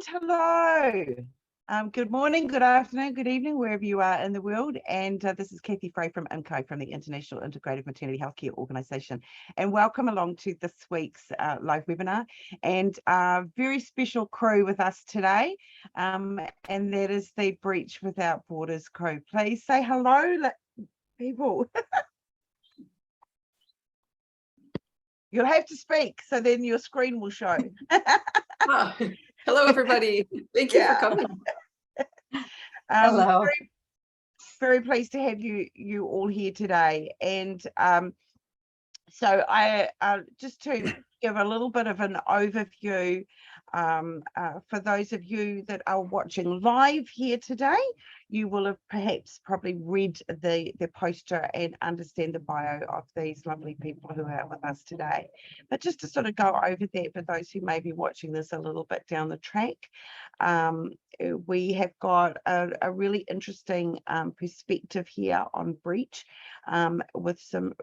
And hello. Good morning, good afternoon, good evening, wherever you are in the world. And this is Kathy Frey from IMCO, from the International Integrative Maternity Healthcare Organisation. And welcome along to this week's live webinar. And a very special crew with us today. And that is the Breech Without Borders crew. Please say hello, people. You'll have to speak, so then your screen will show. Hello, everybody. Thank you for coming. Hello. Very pleased to have you all here today. And so I just to give a little bit of an overview for those of you that are watching live here today, you will have probably read the poster and understand the bio of these lovely people who are with us today. But just to sort of go over that for those who may be watching this a little bit down the track, we have got a really interesting perspective here on breech with some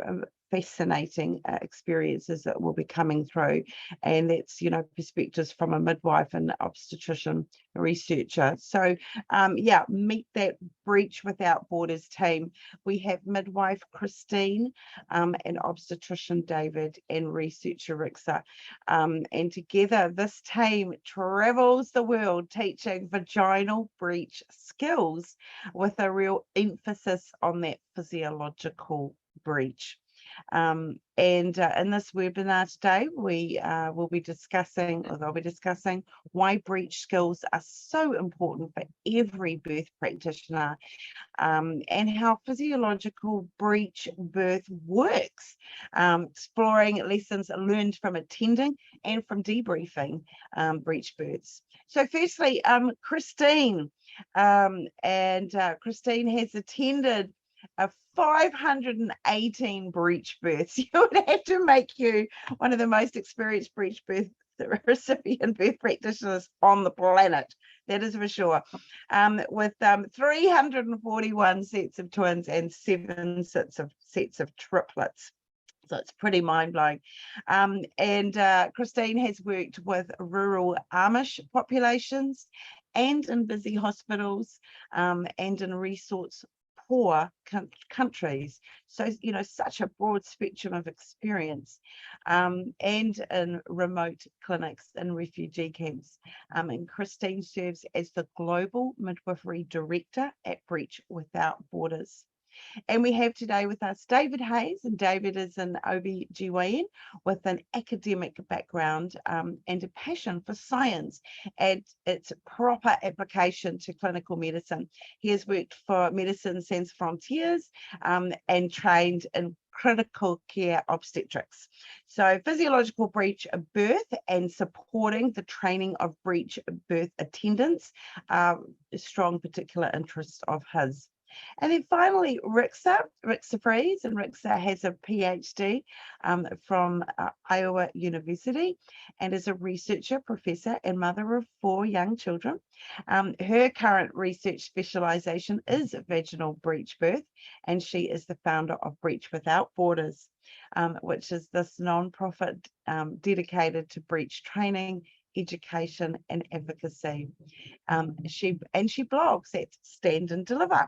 fascinating experiences that will be coming through, and that's perspectives from a midwife and obstetrician researcher. So yeah, meet that Breech Without Borders team. We have midwife Kristine and obstetrician David and researcher Rixa, and together this team travels the world teaching vaginal breech skills with a real emphasis on that physiological breech. And in this webinar today, we will be discussing, or they'll be discussing, why breech skills are so important for every birth practitioner, and how physiological breech birth works, exploring lessons learned from attending and from debriefing breech births. So firstly, Kristine, Kristine has attended 518 breech births. You would have to make you one of the most experienced breech birth recipient birth practitioners on the planet. That is for sure. With 341 sets of twins and 7 sets of triplets. So it's pretty mind-blowing. Kristine has worked with rural Amish populations and in busy hospitals and in resource poor countries. So, such a broad spectrum of experience, and in remote clinics and refugee camps. And Kristine serves as the Global Midwifery Director at Breech Without Borders. And we have today with us David Hayes, and David is an OB-GYN with an academic background and a passion for science and its proper application to clinical medicine. He has worked for Médecins and Frontières and trained in critical care obstetrics. So physiological breech birth and supporting the training of breech birth attendants are a strong particular interest of his. And then finally, Rixa Freeze, and Rixa has a PhD from Iowa University and is a researcher, professor, and mother of 4 young children. Her current research specialization is vaginal breech birth, and she is the founder of Breech Without Borders, which is this non-profit dedicated to breech training, education, and advocacy. She blogs at Stand and Deliver.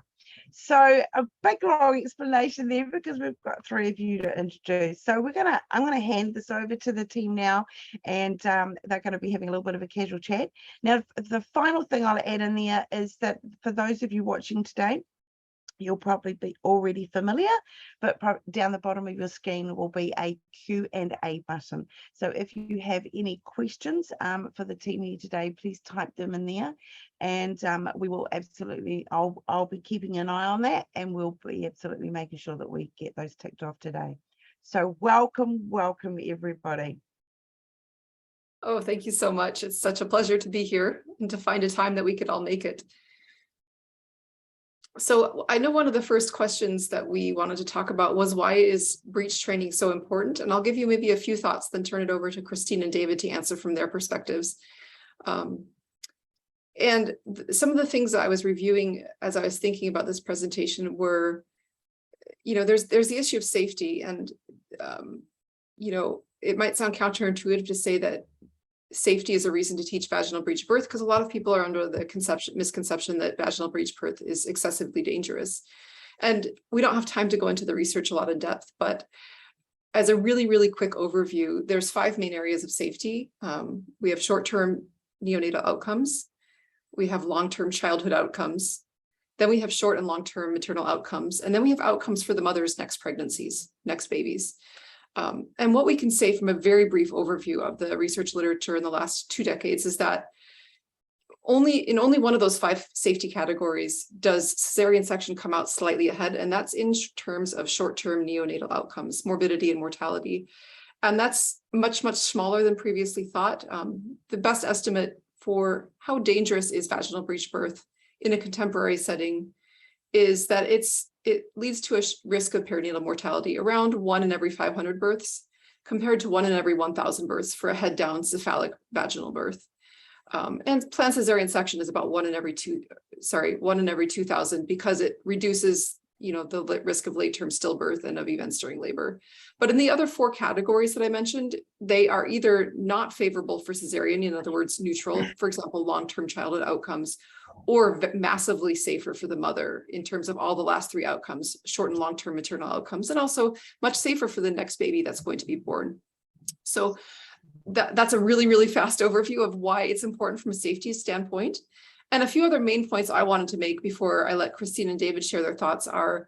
So a big long explanation there because we've got 3 of you to introduce. So I'm gonna hand this over to the team now, and they're going to be having a little bit of a casual chat. Now, the final thing I'll add in there is that for those of you watching today, you'll probably be already familiar, but down the bottom of your screen will be a Q&A button. So if you have any questions for the team here today, please type them in there, and we will absolutely, I'll be keeping an eye on that, and we'll be absolutely making sure that we get those ticked off today. So welcome everybody. Oh, thank you so much. It's such a pleasure to be here and to find a time that we could all make it. So I know one of the first questions that we wanted to talk about was, why is breech training so important? And I'll give you maybe a few thoughts, then turn it over to Kristine and David to answer from their perspectives. And some of the things that I was reviewing as I was thinking about this presentation were, there's the issue of safety, and it might sound counterintuitive to say that safety is a reason to teach vaginal breech birth, because a lot of people are under the misconception that vaginal breech birth is excessively dangerous. And we don't have time to go into the research a lot in depth, but as a really, really quick overview, there's 5 main areas of safety. We have short-term neonatal outcomes. We have long-term childhood outcomes. Then we have short and long-term maternal outcomes. And then we have outcomes for the mother's next pregnancies, next babies. And what we can say from a very brief overview of the research literature in the last 2 decades is that in only one of those 5 safety categories does cesarean section come out slightly ahead, and that's in terms of short-term neonatal outcomes, morbidity and mortality. And that's much, much smaller than previously thought. The best estimate for how dangerous is vaginal breech birth in a contemporary setting is that it leads to a risk of perinatal mortality around 1 in every 500 births, compared to 1 in every 1,000 births for a head-down cephalic vaginal birth. And planned cesarean section is about 1 in every 2,000, because it reduces, the risk of late-term stillbirth and of events during labor. But in the other 4 categories that I mentioned, they are either not favorable for cesarean, in other words, neutral, for example, long-term childhood outcomes, or massively safer for the mother in terms of all the last 3 outcomes, short and long-term maternal outcomes, and also much safer for the next baby that's going to be born. So that's a really, really fast overview of why it's important from a safety standpoint. And a few other main points I wanted to make before I let Kristine and David share their thoughts are,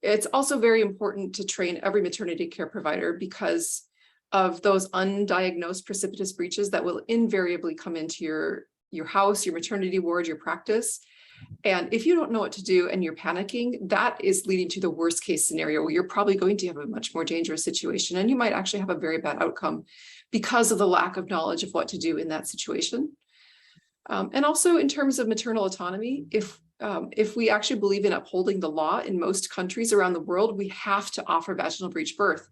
it's also very important to train every maternity care provider because of those undiagnosed precipitous breaches that will invariably come into your house, your maternity ward, your practice. And if you don't know what to do and you're panicking, that is leading to the worst case scenario where you're probably going to have a much more dangerous situation, and you might actually have a very bad outcome because of the lack of knowledge of what to do in that situation. And also in terms of maternal autonomy, if we actually believe in upholding the law in most countries around the world, we have to offer vaginal breech birth.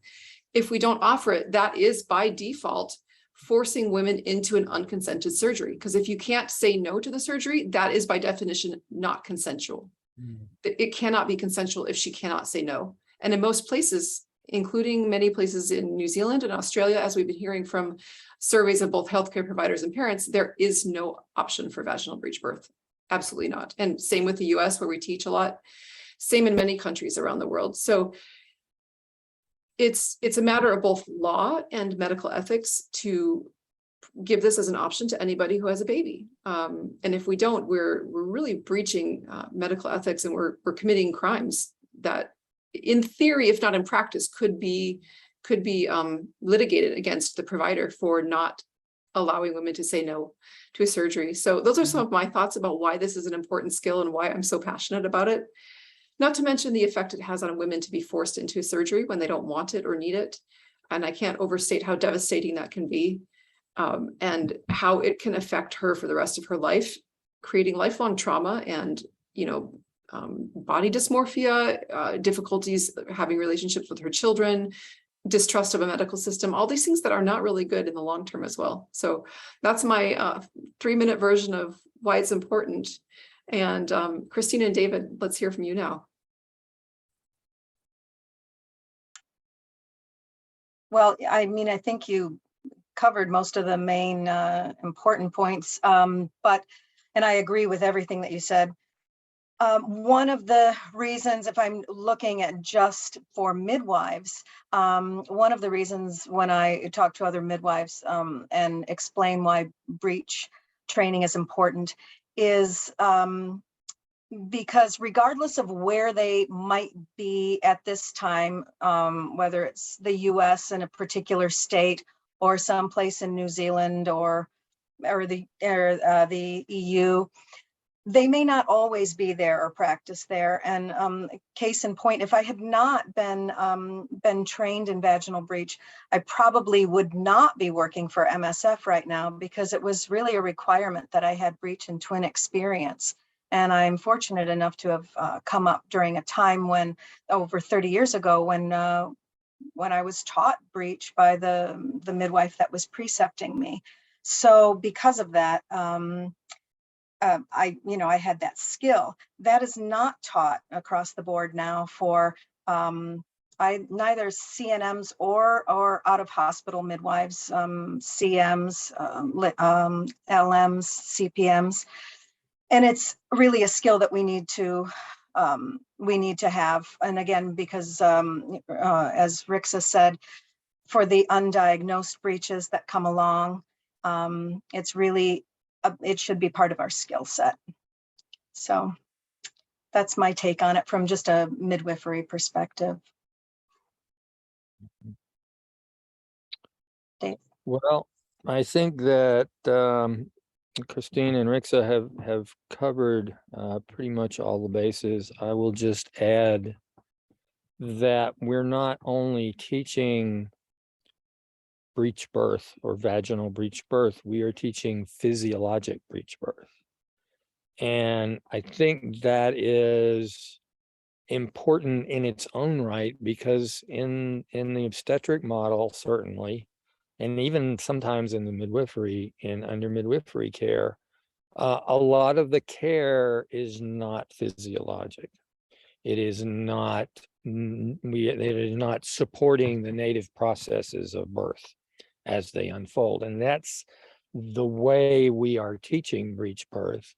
If we don't offer it, that is by default forcing women into an unconsented surgery. Because if you can't say no to the surgery, that is by definition not consensual. It cannot be consensual if she cannot say no. And in most places, including many places in New Zealand and Australia, as we've been hearing from surveys of both healthcare providers and parents, there is no option for vaginal breech birth. Absolutely not. And same with the US, where we teach a lot. Same in many countries around the world. So it's a matter of both law and medical ethics to give this as an option to anybody who has a baby. And if we don't, we're really breaching medical ethics, and we're committing crimes that, in theory, if not in practice, could be litigated against the provider for not allowing women to say no to a surgery. So those are some of my thoughts about why this is an important skill and why I'm so passionate about it. Not to mention the effect it has on women to be forced into a surgery when they don't want it or need it. And I can't overstate how devastating that can be, and how it can affect her for the rest of her life, creating lifelong trauma and, body dysmorphia, difficulties having relationships with her children, distrust of a medical system, all these things that are not really good in the long term as well. So that's my 3-minute version of why it's important. And Kristine and David, let's hear from you now. Well, I mean, I think you covered most of the main important points, and I agree with everything that you said. One of the reasons, if I'm looking at just for midwives, one of the reasons when I talk to other midwives and explain why breech training is important is because regardless of where they might be at this time, whether it's the US in a particular state or someplace in New Zealand or the EU, they may not always be there or practice there. And case in point, if I had not been trained in vaginal breech, I probably would not be working for MSF right now, because it was really a requirement that I had breech and twin experience. And I'm fortunate enough to have come up during a time when, over 30 years ago, when I was taught breech by the midwife that was precepting me. So because of that, I had that skill that is not taught across the board now for neither CNMs or out of hospital midwives, CMs, LMs, CPMs, and it's really a skill that we need to have. And again, because as Rixa said, for the undiagnosed breaches that come along, it's really it should be part of our skill set. So that's my take on it from just a midwifery perspective. Dave. Well, I think that Kristine and Rixa have covered pretty much all the bases. I will just add that we're not only teaching breech birth or vaginal breech birth, we are teaching physiologic breech birth. And I think that is important in its own right, because in the obstetric model, certainly, and even sometimes in the midwifery, under midwifery care, a lot of the care is not physiologic. It is not, it is not supporting the native processes of birth as they unfold. And that's the way we are teaching breech birth,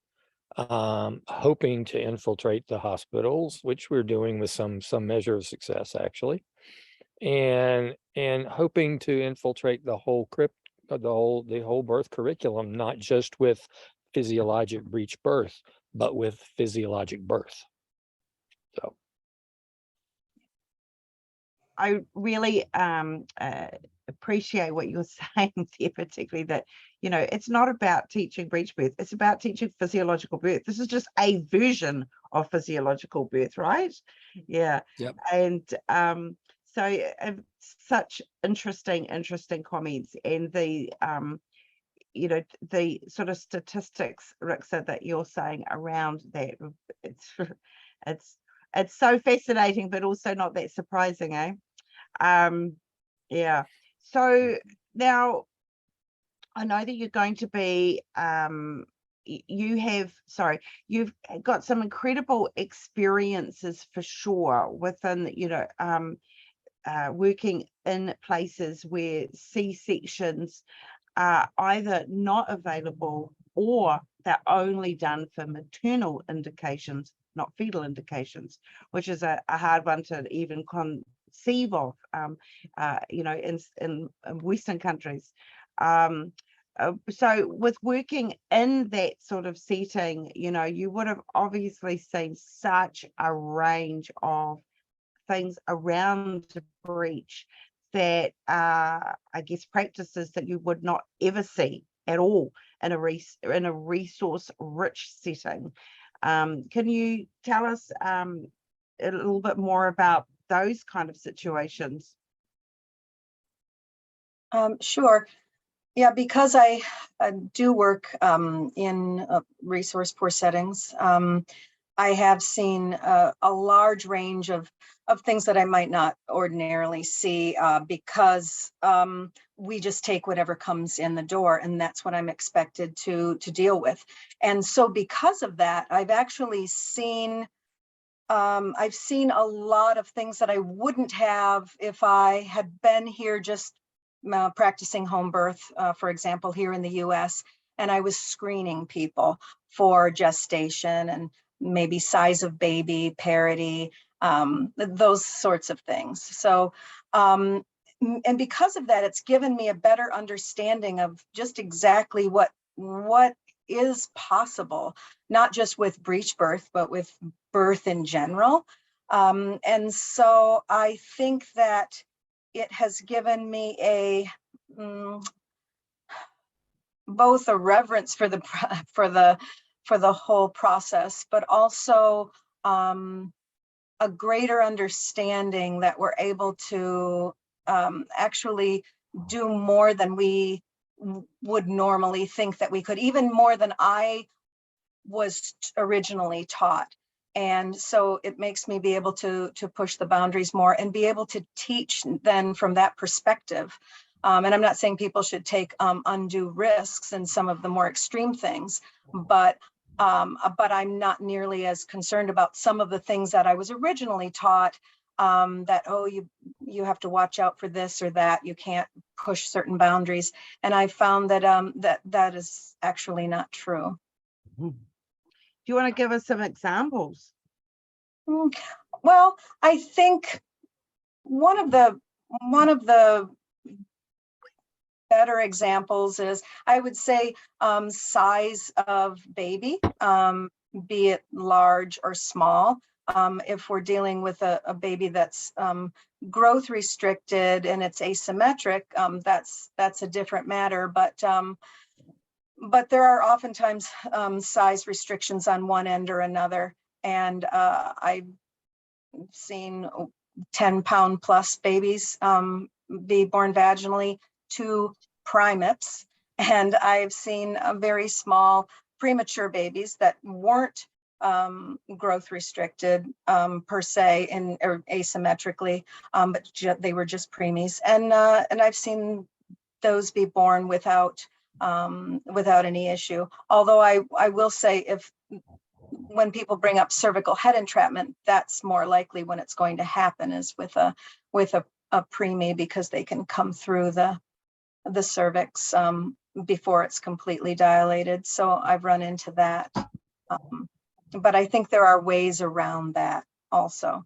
hoping to infiltrate the hospitals, which we're doing with some measure of success, actually, and hoping to infiltrate the whole the whole birth curriculum, not just with physiologic breech birth, but with physiologic birth. So I really appreciate what you're saying there, particularly that, you know, it's not about teaching breech birth, it's about teaching physiological birth. This is just a version of physiological birth, right? Yeah. Yep. And so such interesting comments, and the you know, the sort of statistics, Rixa, that you're saying around that, it's so fascinating, but also not that surprising, eh? Yeah. So now I know that you're going to be, you've got some incredible experiences for sure within, you know, working in places where C-sections are either not available or they're only done for maternal indications, not fetal indications, which is a hard one to even conceive of, you know, in Western countries. So with working in that sort of setting, you know, you would have obviously seen such a range of things around the breech that are, I guess, practices that you would not ever see at all in a resource-rich setting. Can you tell us a little bit more about those kind of situations? Sure. Yeah, because I do work in resource poor settings. I have seen a large range of things that I might not ordinarily see, because we just take whatever comes in the door, and that's what I'm expected to deal with. And so because of that, I've actually seen I've seen a lot of things that I wouldn't have if I had been here just practicing home birth, for example, here in the US, and I was screening people for gestation and maybe size of baby, parity, those sorts of things. So, and because of that, it's given me a better understanding of just exactly what is possible, not just with breech birth, but with birth in general. And so I think that it has given me both a reverence for the whole process, but also a greater understanding that we're able to actually do more than we would normally think that we could, even more than I was originally taught. And so it makes me be able to push the boundaries more and be able to teach then from that perspective. And I'm not saying people should take undue risks in some of the more extreme things, but I'm not nearly as concerned about some of the things that I was originally taught that, oh, you have to watch out for this or that, you can't push certain boundaries. And I found that that is actually not true. Do you want to give us some examples? Well, I think one of the better examples is, I would say, size of baby, be it large or small. If we're dealing with a baby that's growth restricted and it's asymmetric, that's a different matter. But there are oftentimes size restrictions on one end or another. And I've seen 10-pound plus babies be born vaginally to primates. And I've seen very small premature babies that weren't growth restricted per se or asymmetrically, but they were just preemies. And I've seen those be born without any issue. Although I will say, when people bring up cervical head entrapment, that's more likely when it's going to happen is with a preemie, because they can come through the cervix before it's completely dilated. So I've run into that. But I think there are ways around that also.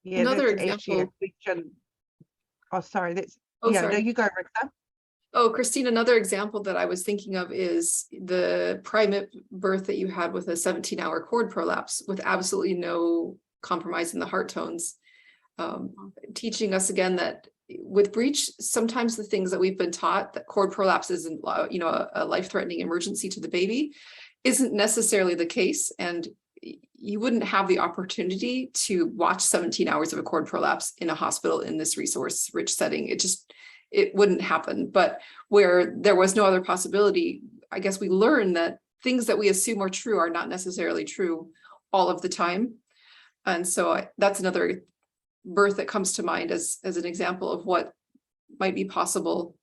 Yeah, Another that's actually a example. question. Oh, sorry. Oh, yeah, no, sorry. you go, Rixa. Oh, Kristine, another example that I was thinking of is the primate birth that you had with a 17-hour cord prolapse with absolutely no compromise in the heart tones. Teaching us again that with breech, sometimes the things that we've been taught, that cord prolapse isn't, a life-threatening emergency to the baby, isn't necessarily the case. And you wouldn't have the opportunity to watch 17 hours of a cord prolapse in a hospital in this resource-rich setting. It wouldn't happen. But where there was no other possibility, I guess we learn that things that we assume are true are not necessarily true all of the time. And so that's another birth that comes to mind as an example of what might be possible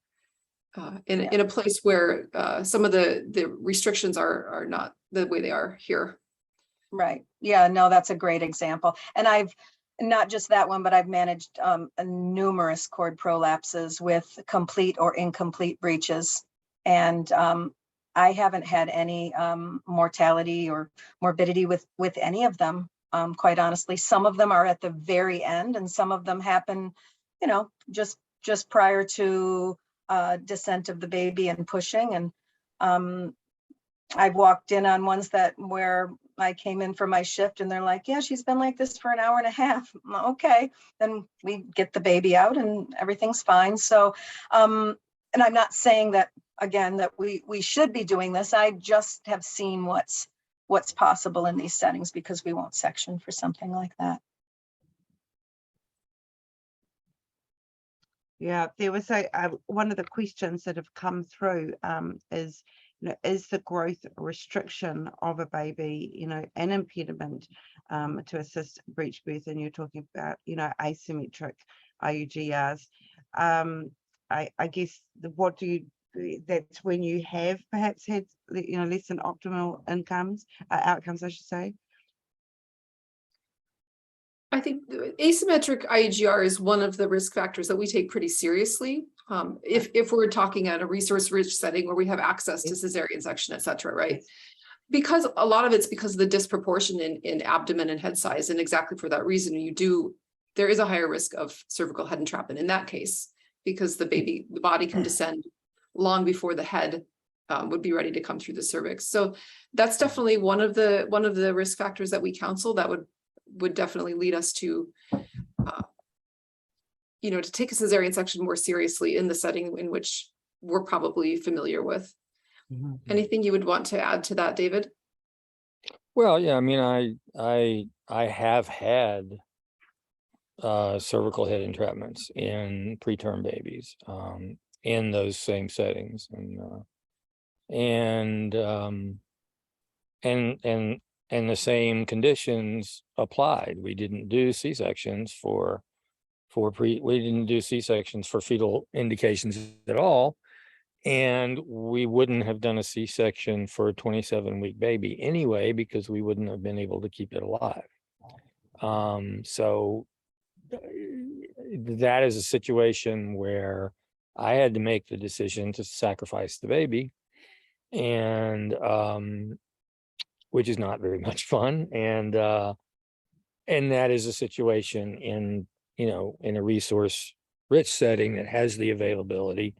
in a place where some of the restrictions are not the way they are here. Right. Yeah, no, that's a great example. And I've not just that one, but I've managed numerous cord prolapses with complete or incomplete breaches. And I haven't had any mortality or morbidity with any of them, quite honestly. Some of them are at the very end, and some of them happen, just prior to descent of the baby and pushing. And I've walked in on ones where I came in for my shift and they're like, yeah, she's been like this for an hour and a half. Okay, then we get the baby out and everything's fine. So, and I'm not saying that, again, that we should be doing this. I just have seen what's possible in these settings, because we won't section for something like that. Yeah, there was one of the questions that have come through is, is the growth restriction of a baby, an impediment to assist breech birth? And you're talking about, asymmetric IUGRs. I guess that's when you have perhaps had, less than optimal outcomes, I should say. I think asymmetric IUGR is one of the risk factors that we take pretty seriously. If we're talking at a resource-rich setting where we have access to cesarean section, et cetera, right? Yes. Because a lot of it's because of the disproportion in abdomen and head size. And exactly for that reason, there is a higher risk of cervical head entrapment in that case, because the body can descend long before the head would be ready to come through the cervix. So that's definitely one of the risk factors that we counsel that would definitely lead us to to take a cesarean section more seriously in the setting in which we're probably familiar with. Mm-hmm. Anything you would want to add to that, David? Well, yeah, I mean, I have had cervical head entrapments in preterm babies in those same settings, and the same conditions applied. We didn't do C-sections we didn't do C-sections for fetal indications at all. And we wouldn't have done a C-section for a 27-week baby anyway, because we wouldn't have been able to keep it alive. So that is a situation where I had to make the decision to sacrifice the baby, and which is not very much fun. And that is a situation in, in a resource rich setting that has the availability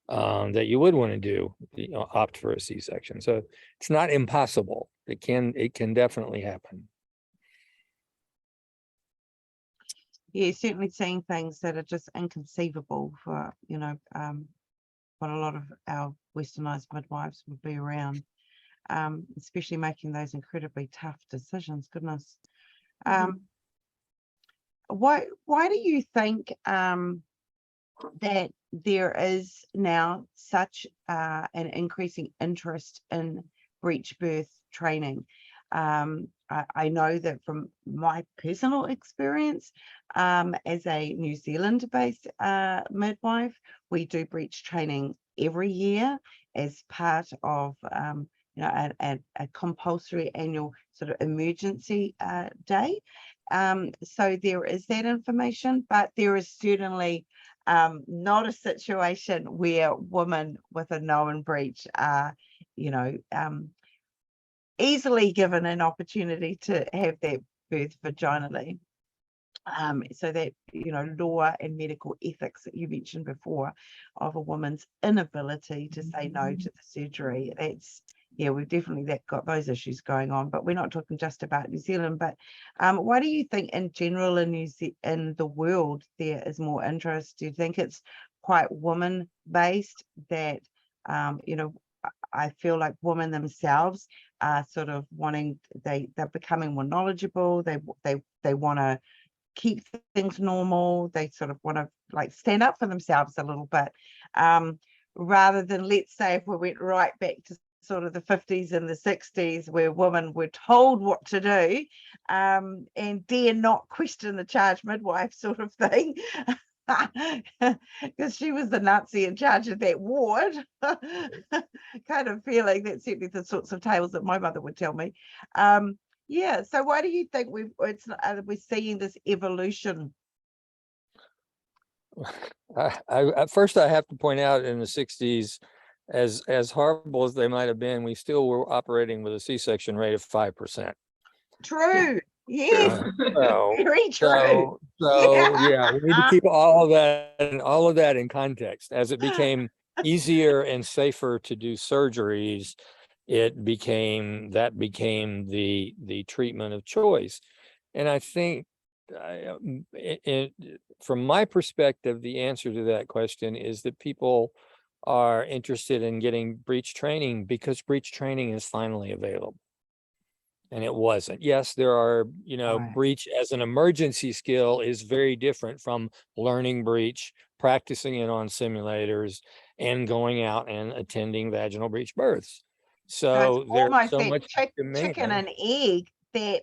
that you would want to do, opt for a C-section. So it's not impossible. It can definitely happen. Yeah, certainly seeing things that are just inconceivable for, what a lot of our westernized midwives would be around, especially making those incredibly tough decisions. Goodness. Why do you think that there is now such an increasing interest in breech birth training? I know that from my personal experience as a New Zealand-based midwife, we do breech training every year as part of a compulsory annual sort of emergency day. So there is that information, but there is certainly not a situation where women with a known breech are, easily given an opportunity to have that birth vaginally. So that, law and medical ethics that you mentioned before of a woman's inability to say no to the surgery, we've definitely got those issues going on, but we're not talking just about New Zealand. But why do you think in general in the world there is more interest? Do you think it's quite woman based that, I feel like women themselves are sort of they're becoming more knowledgeable. They want to keep things normal. They sort of want to stand up for themselves a little bit, rather than, let's say, if we went right back to sort of the 50s and the 60s where women were told what to do, and dare not question the charge midwife sort of thing. Because she was the Nazi in charge of that ward. Kind of feeling that's certainly the sorts of tales that my mother would tell me. So why do you think we're seeing this evolution? At first, I have to point out, in the 60s, as horrible as they might have been, we still were operating with a C-section rate of 5%. True. Yes. Very true. Yeah, we need to keep all of that in context. As it became easier and safer to do surgeries, that became the treatment of choice. And I think, from my perspective, the answer to that question is that people are interested in getting breech training because breech training is finally available. And it wasn't. Yes, there are, Right. breech as an emergency skill is very different from learning breech, practicing it on simulators, and going out and attending vaginal breech births. So it's there's almost so that much chicken demand. and egg that,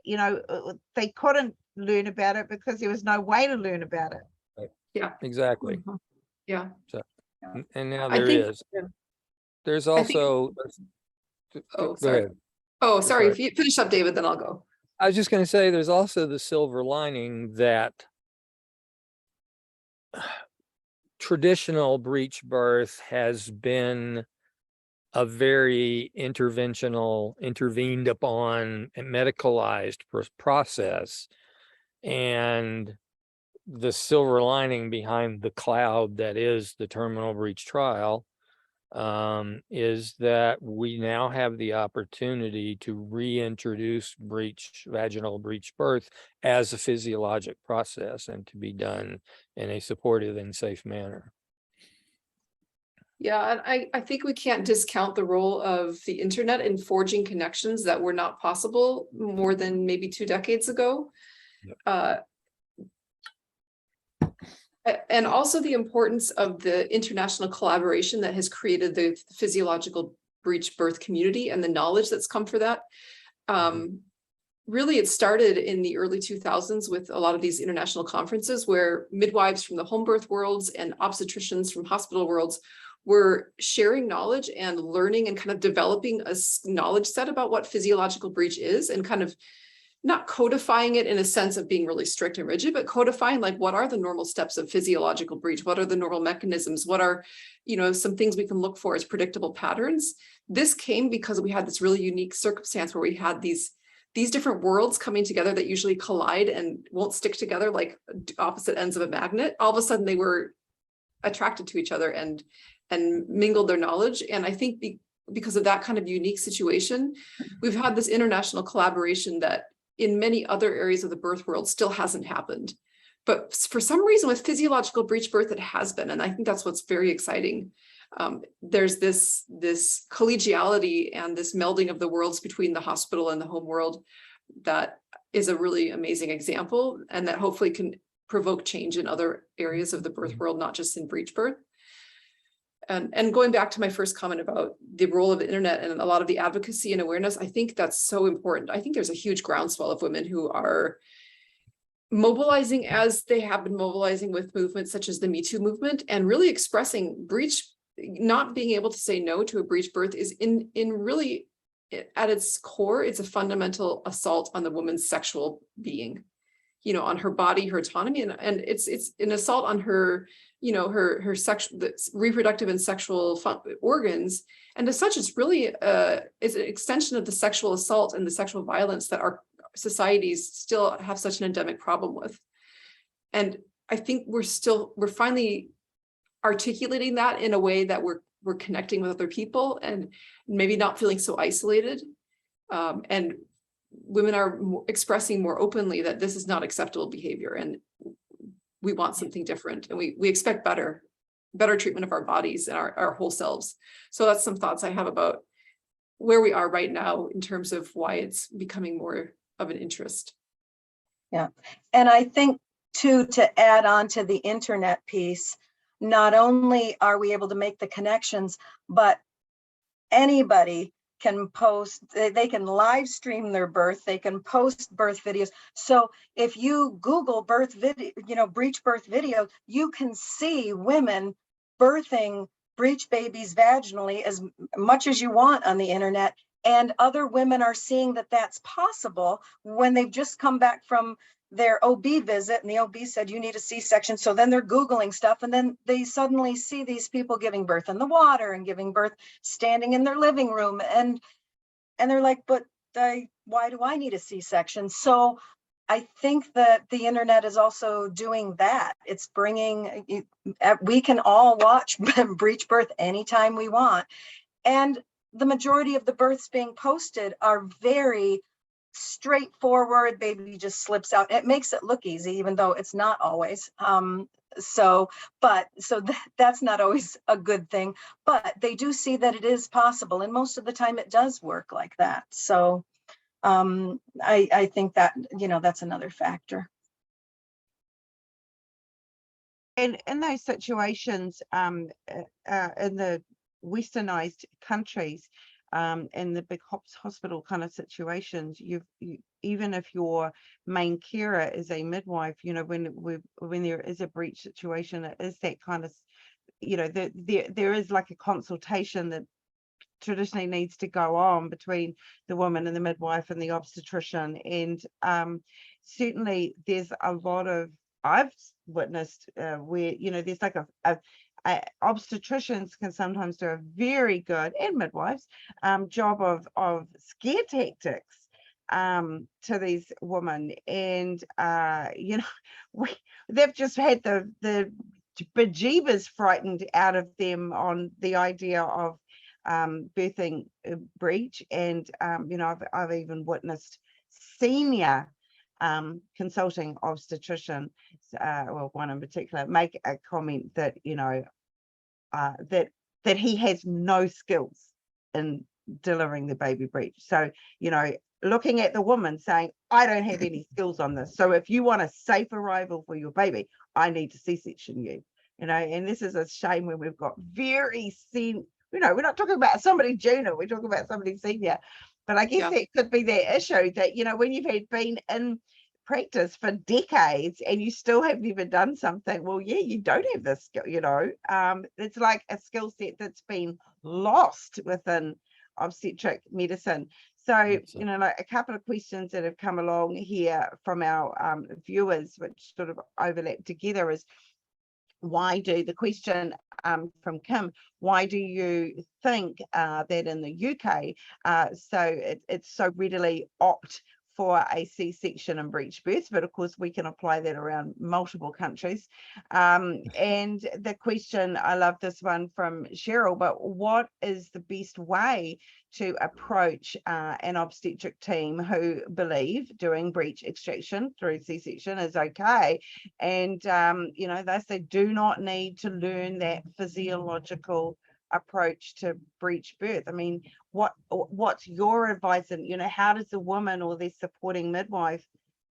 they couldn't learn about it because there was no way to learn about it. Yeah. Exactly. Yeah. So, and now I there think- is. There's I think- also. Oh, Go sorry. ahead. Oh, sorry. sorry. If you finish up, David, then I'll go. I was just going to say, there's also the silver lining that traditional breech birth has been a very intervened upon and medicalized process. And the silver lining behind the cloud that is the terminal breech trial is that we now have the opportunity to reintroduce vaginal breech birth as a physiologic process, and to be done in a supportive and safe manner. Yeah, and I think we can't discount the role of the internet in forging connections that were not possible more than maybe 2 decades ago. Yep. And also the importance of the international collaboration that has created the physiological breech birth community and the knowledge that's come for that. Really, it started in the early 2000s with a lot of these international conferences where midwives from the home birth worlds and obstetricians from hospital worlds were sharing knowledge and learning and kind of developing a knowledge set about what physiological breech is, and kind of not codifying it in a sense of being really strict and rigid, but codifying like what are the normal steps of physiological breech? What are the normal mechanisms? What are, some things we can look for as predictable patterns? This came because we had this really unique circumstance where we had these different worlds coming together that usually collide and won't stick together like opposite ends of a magnet. All of a sudden they were attracted to each other and mingled their knowledge. And I think because of that kind of unique situation, we've had this international collaboration that in many other areas of the birth world still hasn't happened. But for some reason with physiological breech birth, it has been. And I think that's what's very exciting. There's this collegiality and this melding of the worlds between the hospital and the home world that is a really amazing example, and that hopefully can provoke change in other areas of the birth world, not just in breech birth. And going back to my first comment about the role of the internet and a lot of the advocacy and awareness, I think that's so important. I think there's a huge groundswell of women who are mobilizing as they have been mobilizing with movements such as the Me Too movement, and really expressing breech, not being able to say no to a breech birth is in really at its core, it's a fundamental assault on the woman's sexual being, on her body, her autonomy, and it's an assault on her, her sexual, reproductive and sexual organs. And as such, it's really it's an extension of the sexual assault and the sexual violence that our societies still have such an endemic problem with. And I think we're finally articulating that in a way that we're connecting with other people and maybe not feeling so isolated. And women are expressing more openly that this is not acceptable behavior, and we want something different, and we expect better treatment of our bodies and our whole selves. So that's some thoughts I have about where we are right now in terms of why it's becoming more of an interest. Yeah, and I think too, to add on to the internet piece, not only are we able to make the connections, but anybody can post, they can live stream their birth, they can post birth videos. So if you Google birth video, breech birth video, you can see women birthing breech babies vaginally as much as you want on the internet. And other women are seeing that that's possible when they've just come back from their OB visit and the OB said you need a C-section. So then they're Googling stuff, and then they suddenly see these people giving birth in the water and giving birth standing in their living room, and they're like, but why do I need a C-section? So I think that the internet is also doing that. It's bringing, we can all watch breech birth anytime we want, and the majority of the births being posted are very straightforward. Baby just slips out. It makes it look easy, even though it's not always. So that's not always a good thing, but they do see that it is possible, and most of the time it does work like that. So I think that, that's another factor. And in those situations, in the westernized countries, in the big hospital kind of situations, even if your main carer is a midwife, when there is a breech situation, it is that kind of, there is like a consultation that traditionally needs to go on between the woman and the midwife and the obstetrician. And certainly there's a lot of, I've witnessed where, there's like obstetricians can sometimes do a very good, and midwives, job of scare tactics to these women. And they've just had the bejeebers frightened out of them on the idea of birthing breech. And I've even witnessed senior consulting obstetrician, well, one in particular, make a comment that that he has no skills in delivering the baby breech. So looking at the woman saying, I don't have any skills on this, so if you want a safe arrival for your baby, I need to C-section you. And this is a shame when we've got very senior, we're not talking about somebody junior, we're talking about somebody senior. But I guess that could be the issue, that when you've been in practice for decades and you still have never done something, well, yeah, you don't have this skill. It's like a skill set that's been lost within obstetric medicine. So, That's you know, like a couple of questions that have come along here from our viewers, which sort of overlap together, is why do the question from Kim, why do you think that in the UK, it's so readily opt for a C-section and breech birth, but of course we can apply that around multiple countries. And the question, I love this one from Cheryl, but what is the best way to approach an obstetric team who believe doing breech extraction through C-section is okay? And, you know, they say do not need to learn that physiological approach to breech birth. I mean, what's your advice? And, you know, how does the woman or their supporting midwife,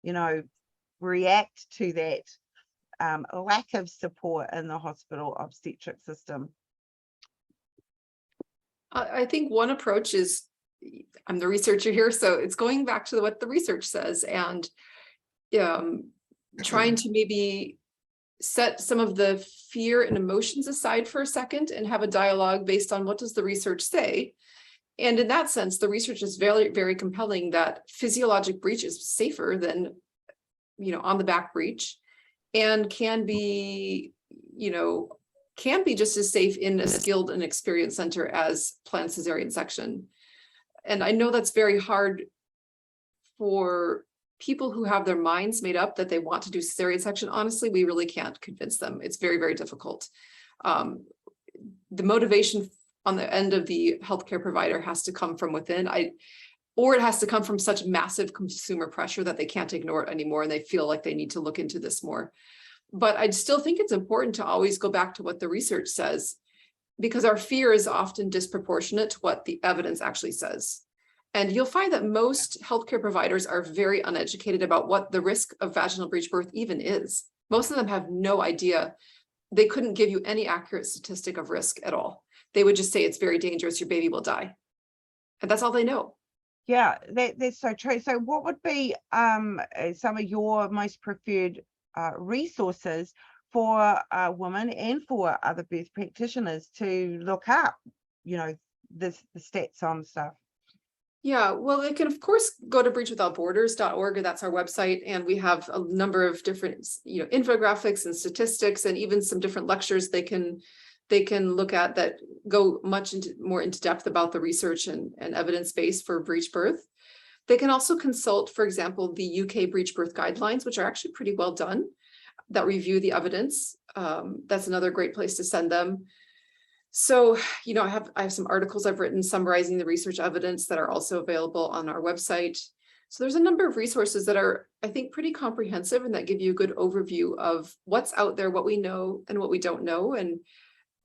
you know, react to that lack of support in the hospital obstetric system? I think one approach is, I'm the researcher here, so it's going back to what the research says and trying to maybe set some of the fear and emotions aside for a second and have a dialogue based on what does the research say. And in that sense, the research is very, very compelling that physiologic breech is safer than, you know, on the back breech, and can be, you know, can be just as safe in a skilled and experienced center as planned cesarean section. And I know that's very hard for people who have their minds made up that they want to do cesarean section. Honestly, we really can't convince them. It's very, very difficult. The motivation on the end of the healthcare provider has to come from within. Or it has to come from such massive consumer pressure that they can't ignore it anymore and they feel like they need to look into this more. But I still think it's important to always go back to what the research says, because our fear is often disproportionate to what the evidence actually says. And you'll find that most healthcare providers are very uneducated about what the risk of vaginal breech birth even is. Most of them have no idea. They couldn't give you any accurate statistic of risk at all. They would just say it's very dangerous, your baby will die. And that's all they know. Yeah, that's so true. So what would be some of your most preferred resources for women and for other birth practitioners to look up, you know, the stats on stuff? Yeah, well, they can, of course, go to breechwithoutborders.org, that's our website. And we have a number of different, you know, infographics and statistics and even some different lectures they can look at that go much more into depth about the research and evidence base for breech birth. They can also consult, for example, the UK breech birth guidelines, which are actually pretty well done, that review the evidence. That's another great place to send them. So, you know, I have some articles I've written summarizing the research evidence that are also available on our website. So there's a number of resources that are, I think, pretty comprehensive and that give you a good overview of what's out there, what we know and what we don't know, and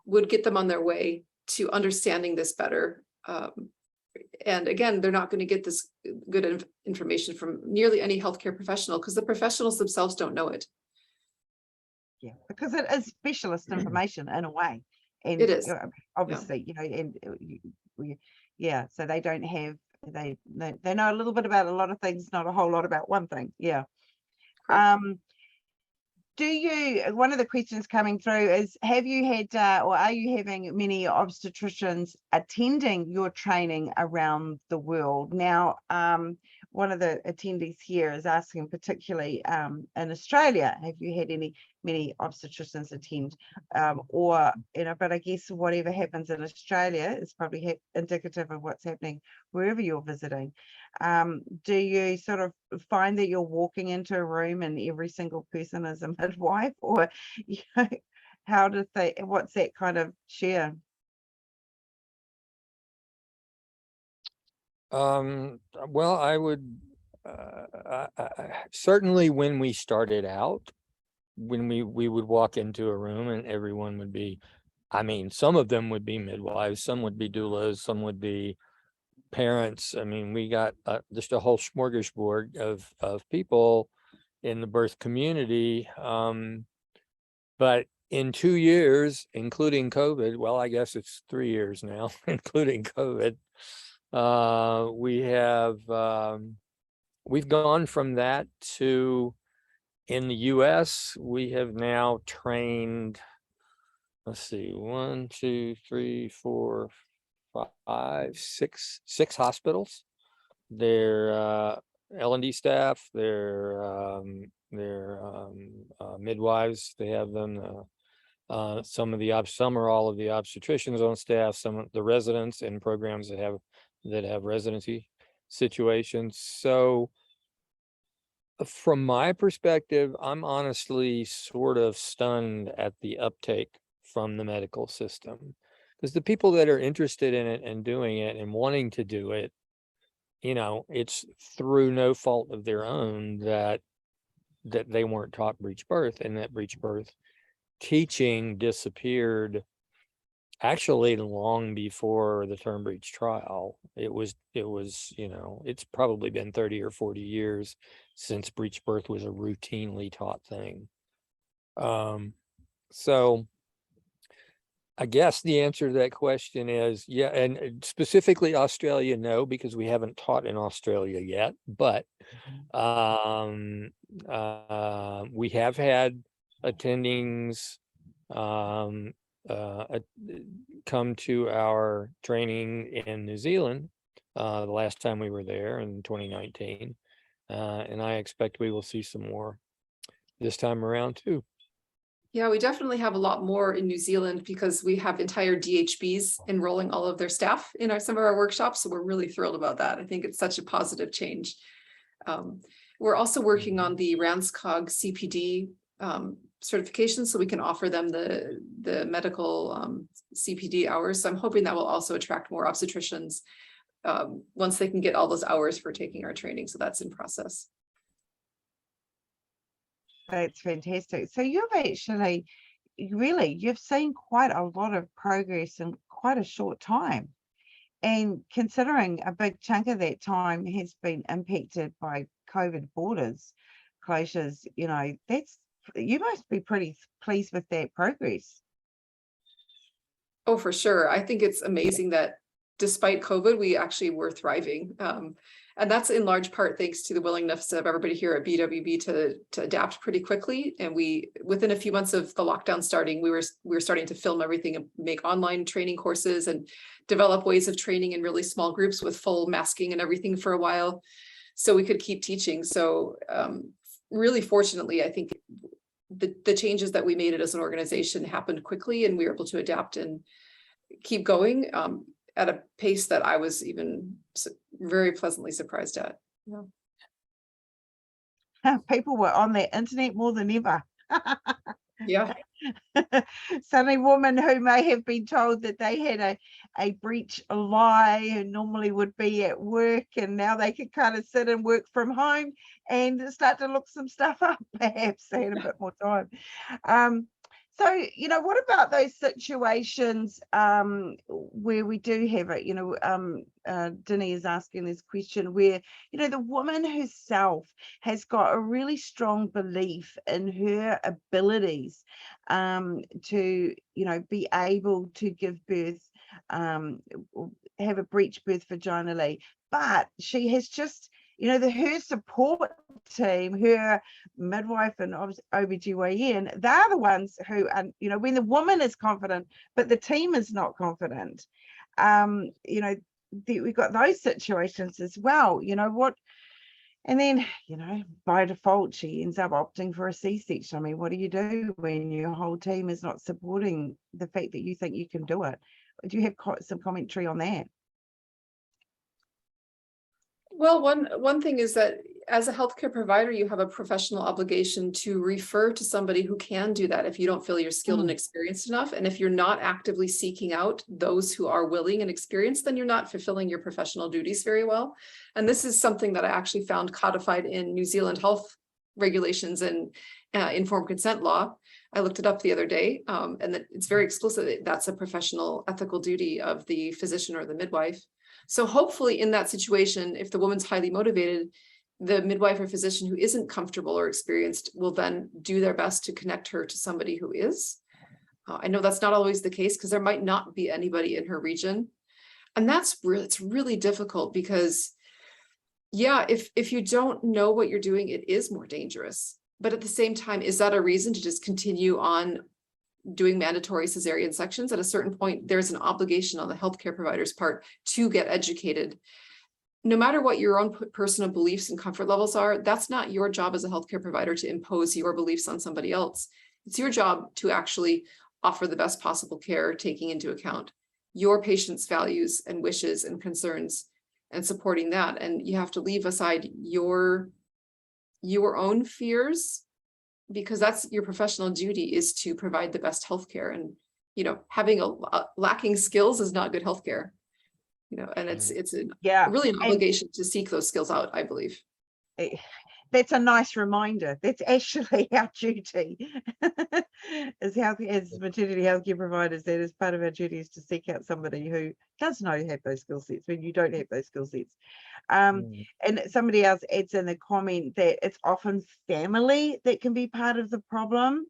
would get them on their way to understanding this better. And again, they're not going to get this good information from nearly any healthcare professional because the professionals themselves don't know it. Yeah, because it is specialist information in a way. And It is. Obviously, you know, and yeah, so they don't have, they know a little bit about a lot of things, not a whole lot about one thing. Yeah. Correct. Do you, one of the questions coming through is, have you had or are you having many obstetricians attending your training around the world? Now, one of the attendees here is asking particularly in Australia, have you had many obstetricians attend, or, you know, but I guess whatever happens in Australia is probably indicative of what's happening wherever you're visiting. Do you sort of find that you're walking into a room and every single person is a midwife, or, you know, how does what's that kind of share? Well, I would certainly when we started out, when we would walk into a room and everyone would be, I mean, some of them would be midwives, some would be doulas, some would be parents. I mean, we got just a whole smorgasbord of people in the birth community. But in 2 years, including COVID, well, I guess it's 3 years now, including COVID, we've gone from that to, in the US, we have now trained, let's see, 1, 2, 3, 4, 5, 6 hospitals their L&D staff, their midwives. They have them. Some or all of the obstetricians on staff. Some of the residents and programs that have residency situations. So, from my perspective, I'm honestly sort of stunned at the uptake from the medical system, because the people that are interested in it and doing it and wanting to do it, it's through no fault of their own that they weren't taught breech birth, and that breech birth teaching disappeared actually long before the term breech trial. It was, it's probably been 30 or 40 years since breech birth was a routinely taught thing. So I guess the answer to that question is yeah, and specifically Australia, no, because we haven't taught in Australia yet, but we have had attendings come to our training in New Zealand the last time we were there in 2019, and I expect we will see some more this time around too. Yeah, we definitely have a lot more in New Zealand because we have entire DHBs enrolling all of their staff in some of our workshops. So we're really thrilled about that. I think it's such a positive change. We're also working on the RANSCOG CPD certification, so we can offer them the medical CPD hours. So I'm hoping that will also attract more obstetricians once they can get all those hours for taking our training. So that's in process. That's fantastic. So you've actually, you've seen quite a lot of progress in quite a short time. And considering a big chunk of that time has been impacted by COVID borders closures, you must be pretty pleased with that progress. Oh, for sure. I think it's amazing that despite COVID, we actually were thriving. And that's in large part thanks to the willingness of everybody here at BWB to adapt pretty quickly. And within a few months of the lockdown starting, we were starting to film everything and make online training courses and develop ways of training in really small groups with full masking and everything for a while, so we could keep teaching. So really fortunately, I think the changes that we made it as an organization happened quickly, and we were able to adapt and keep going at a pace that I was even very pleasantly surprised at. Yeah. People were on the internet more than ever. Yeah. Suddenly women who may have been told that they had a breech lie and normally would be at work, and now they could kind of sit and work from home and start to look some stuff up. Perhaps they had a bit more time. So, what about those situations where we do have it, Denny is asking this question where, the woman herself has got a really strong belief in her abilities to, be able to give birth, have a breech birth vaginally, but she has just, her support team, her midwife and OBGYN, they're the ones who, when the woman is confident, but the team is not confident, we've got those situations as well, and then, by default, she ends up opting for a C-section. I mean, what do you do when your whole team is not supporting the fact that you think you can do it? Do you have some commentary on that? Well, one thing is that as a healthcare provider, you have a professional obligation to refer to somebody who can do that if you don't feel you're skilled and experienced enough. And if you're not actively seeking out those who are willing and experienced, then you're not fulfilling your professional duties very well. And this is something that I actually found codified in New Zealand health regulations and informed consent law. I looked it up the other day, and it's very explicit. That's a professional ethical duty of the physician or the midwife. So hopefully in that situation, if the woman's highly motivated, the midwife or physician who isn't comfortable or experienced will then do their best to connect her to somebody who is. I know that's not always the case because there might not be anybody in her region. And it's really difficult because, yeah, if you don't know what you're doing, it is more dangerous. But at the same time, is that a reason to just continue on doing mandatory cesarean sections? At a certain point, there's an obligation on the healthcare provider's part to get educated no matter what your own personal beliefs and comfort levels are, that's not your job as a healthcare provider to impose your beliefs on somebody else. It's your job to actually offer the best possible care, taking into account your patient's values and wishes and concerns and supporting that. And you have to leave aside your own fears, because that's your professional duty, is to provide the best healthcare. And, you know, having a lacking skills is not good healthcare, you know, and it's really an obligation to seek those skills out, I believe. That's a nice reminder. That's actually our duty as maternity healthcare providers. That is part of our duty, is to seek out somebody who does know have those skill sets when you don't have those skill sets. And somebody else adds in the comment that it's often family that can be part of the problem.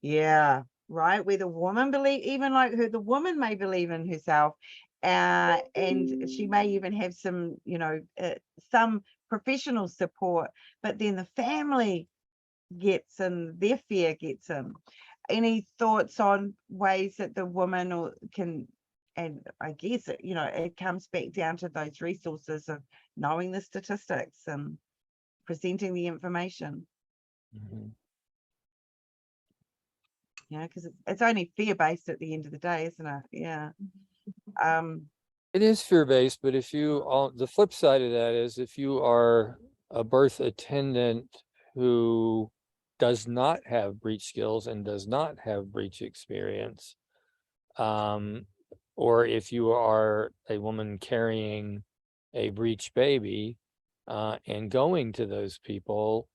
Yeah, right. Where the woman the woman may believe in herself, and she may even have some, some professional support, but then the family gets in, their fear gets in. Any thoughts on ways that the woman can, and I guess it comes back down to those resources of knowing the statistics and presenting the information. Because it's only fear-based at the end of the day, isn't it? Yeah. It is fear-based, but the flip side of that is, if you are a birth attendant who does not have breech skills and does not have breech experience, or if you are a woman carrying a breech baby and going to those people,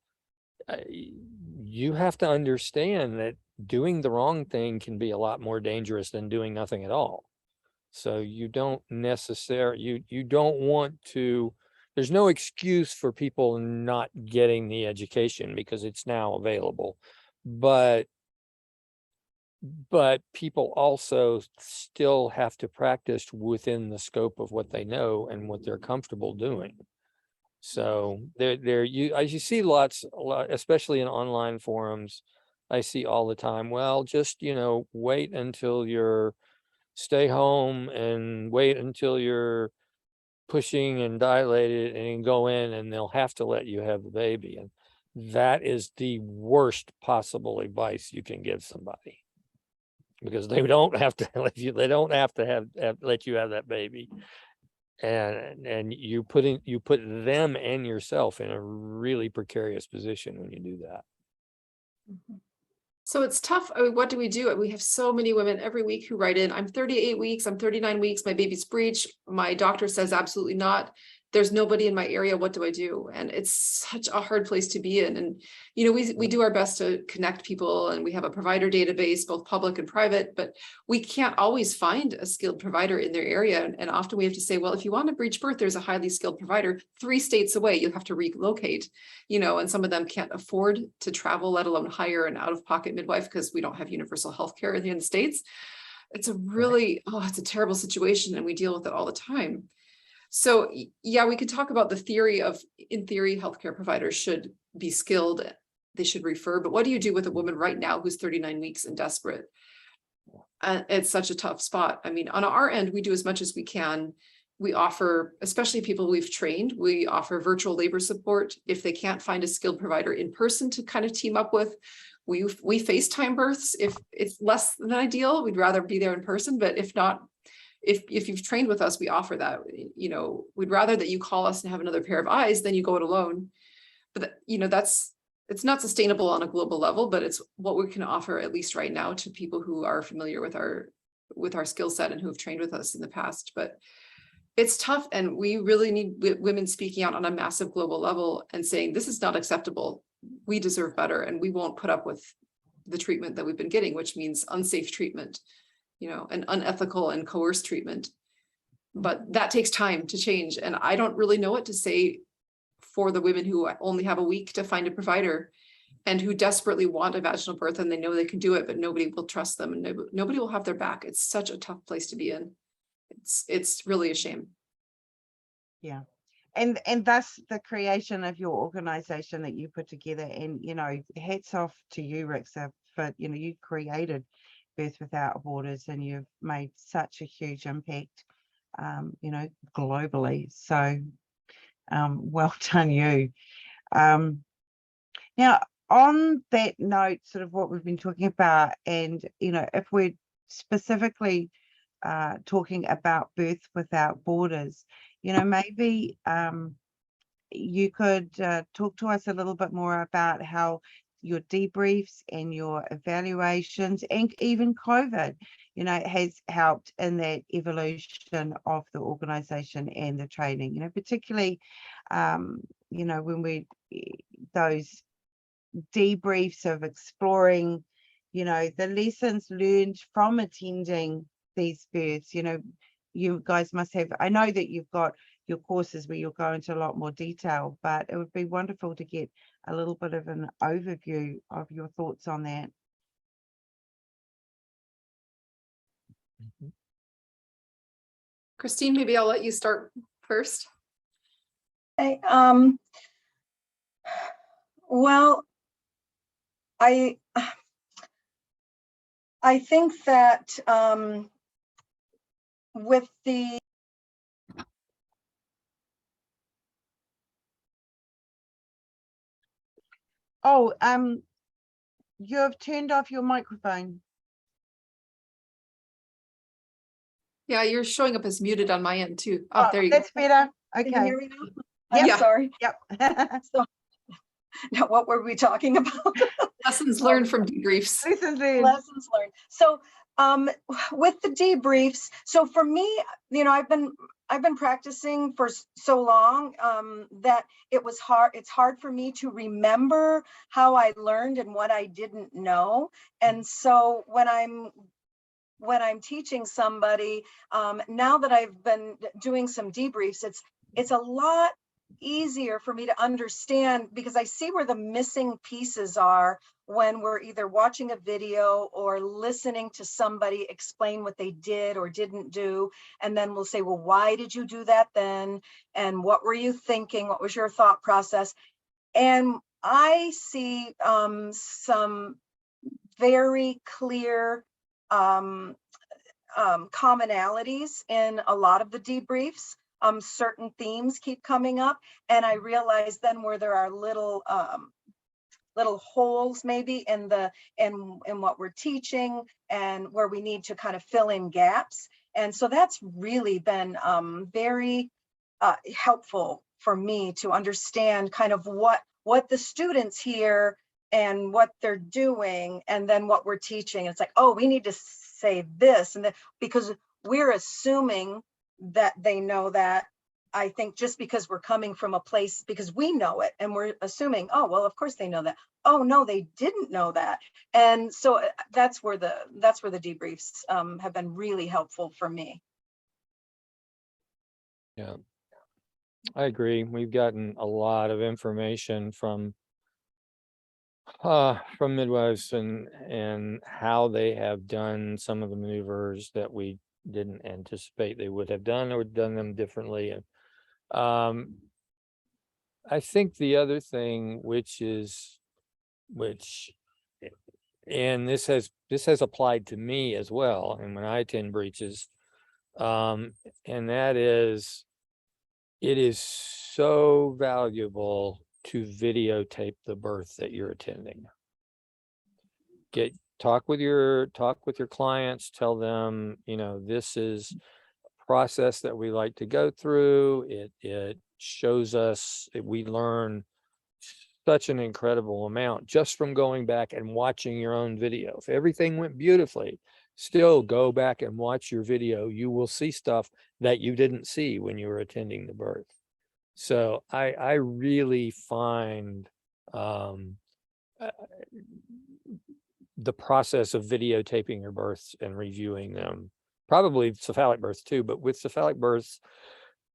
you have to understand that doing the wrong thing can be a lot more dangerous than doing nothing at all. So you don't necessarily, you don't want to, there's no excuse for people not getting the education because it's now available. But people also still have to practice within the scope of what they know and what they're comfortable doing. So you see a lot, especially in online forums, I see all the time, well, just, wait until you're, stay home and wait until you're pushing and dilated and go in, and they'll have to let you have the baby. And that is the worst possible advice you can give somebody, because they don't have to let you, they don't have to let you have that baby. And you put them and yourself in a really precarious position when you do that. So it's tough. I mean, what do? We have so many women every week who write in, I'm 38 weeks, I'm 39 weeks, my baby's breech. My doctor says absolutely not. There's nobody in my area. What do I do? And it's such a hard place to be in. And, we do our best to connect people, and we have a provider database, both public and private, but we can't always find a skilled provider in their area. And often we have to say, well, if you want a breech birth, there's a highly skilled provider 3 states away. You'll have to relocate, and some of them can't afford to travel, let alone hire an out-of-pocket midwife, because we don't have universal health care in the United States. It's a really, it's a terrible situation, and we deal with it all the time. So yeah, we could talk about the theory of, in theory, healthcare providers should be skilled, they should refer, but what do you do with a woman right now who's 39 weeks and desperate? It's such a tough spot. I mean, on our end, we do as much as we can. We offer, especially people we've trained, we offer virtual labor support. If they can't find a skilled provider in person to kind of team up with, we FaceTime births. If it's less than ideal, we'd rather be there in person, but if not, if you've trained with us, we offer that. We'd rather that you call us and have another pair of eyes than you go it alone. But it's not sustainable on a global level, but it's what we can offer, at least right now, to people who are familiar with our skill set and who have trained with us in the past. But it's tough, and we really need women speaking out on a massive global level and saying, this is not acceptable. We deserve better, and we won't put up with the treatment that we've been getting, which means unsafe treatment, and unethical and coerced treatment. But that takes time to change. And I don't really know what to say for the women who only have a week to find a provider and who desperately want a vaginal birth, and they know they can do it, but nobody will trust them, and nobody will have their back. It's such a tough place to be in. It's really a shame. Yeah. And thus the creation of your organization that you put together, and hats off to you, Rixa, for you created Birth Without Borders, and you've made such a huge impact globally. So Well done, you. Now, on that note, sort of what we've been talking about, and if we're specifically talking about Birth Without Borders, maybe you could talk to us a little bit more about how your debriefs and your evaluations, and even COVID, has helped in that evolution of the organization and the training, particularly, when those debriefs of exploring, the lessons learned from attending these births. You guys must have, I know that you've got your courses where you'll go into a lot more detail, but it would be wonderful to get a little bit of an overview of your thoughts on that. Kristine, maybe I'll let you start first. Okay, well, I think that with the you have turned off your microphone. Yeah, you're showing up as muted on my end too. Oh, there you that's go. better. Can you Okay. hear me now? I'm Yep. sorry. Yep. So, now what were we talking about? Lessons learned from debriefs. Lessons learned. Lessons learned. So with the debriefs, so for me, I've been practicing for so long that it's hard for me to remember how I learned and what I didn't know. And so when I'm teaching somebody, now that I've been doing some debriefs, it's a lot easier for me to understand, because I see where the missing pieces are when we're either watching a video or listening to somebody explain what they did or didn't do. And then we'll say, well, why did you do that then? And what were you thinking? What was your thought process? And I see some very clear commonalities in a lot of the debriefs. Certain themes keep coming up, and I realize then where there are little holes maybe in what we're teaching, and where we need to kind of fill in gaps. And so that's really been very helpful for me to understand kind of what the students hear and what they're doing, and then what we're teaching. It's like, oh, we need to say this, and that, because we're assuming that they know that. I think just because we're coming from a place, because we know it, and we're assuming, oh, well, of course they know that. Oh, no, they didn't know that. And so that's where the debriefs have been really helpful for me. Yeah, I agree. We've gotten a lot of information from midwives and how they have done some of the maneuvers that we didn't anticipate they would have done, or done them differently. And I think the other thing, and this has applied to me as well, and when I attend breaches, and that is, it is so valuable to videotape the birth that you're attending. Talk with your clients, tell them, this is a process that we like to go through. It shows us, we learn such an incredible amount just from going back and watching your own video. If everything went beautifully, still go back and watch your video. You will see stuff that you didn't see when you were attending the birth. So I really find the process of videotaping your births and reviewing them, probably cephalic births too, but with cephalic births,